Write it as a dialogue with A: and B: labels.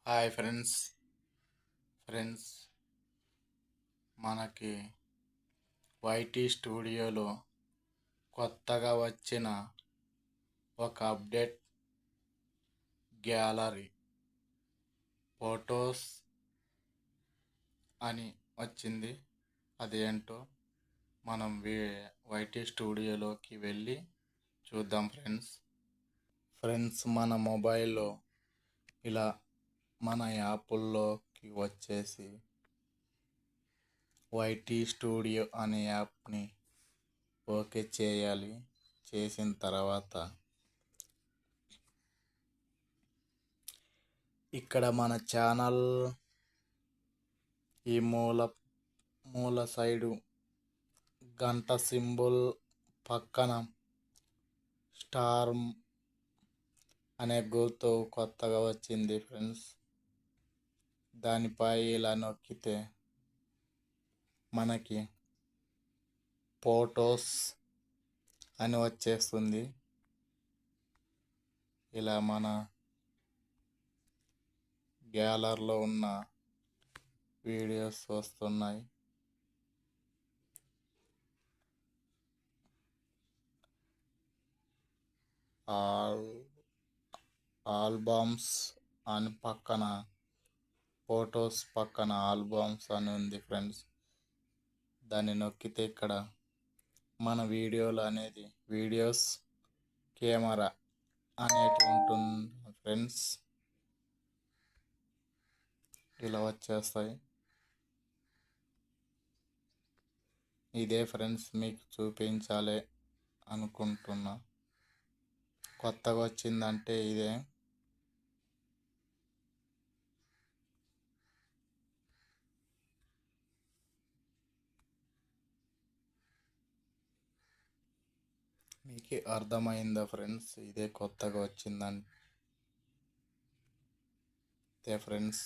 A: Hi friends. Friends మనకి YT స్టూడియోలో కొత్తగా వచ్చిన ఒక అప్డేట్ గ్యాలరీ ఫొటోస్ అని వచ్చింది. అదేంటో మనం వైటీ స్టూడియోలోకి వెళ్ళి చూద్దాం ఫ్రెండ్స్ మన మొబైల్లో ఇలా మన యాప్ల్లోకి వచ్చేసి వైటీ స్టూడియో అనే యాప్ని ఓకే చేయాలి. చేసిన తర్వాత ఇక్కడ మన ఛానల్ ఈ మూల సైడు గంట సింబల్ పక్కన స్టార్ అనే గుర్తు కొత్తగా వచ్చింది ఫ్రెండ్స్. దానిపై ఇలా నొక్కితే మనకి ఫొటోస్ అని వచ్చేస్తుంది. ఇలా మన గ్యాలరీలో ఉన్న వీడియోస్ వస్తున్నాయి. ఆల్బమ్స్ అని పక్కన ఫొటోస్ పక్కన ఆల్బమ్స్ అని ఉంది ఫ్రెండ్స్. దాన్ని నొక్కితే ఇక్కడ మన వీడియోస్ కెమెరా అనేటి ఉంటుంది ఫ్రెండ్స్. ఇలా వచ్చేస్తాయి. ఇదే ఫ్రెండ్స్ మీకు చూపించాలి అనుకుంటున్నా. కొత్తగా వచ్చిందంటే ఇదే. మీకు అర్థమైందా ఫ్రెండ్స్? ఇదే కొత్తగా వచ్చిందంటే ఫ్రెండ్స్.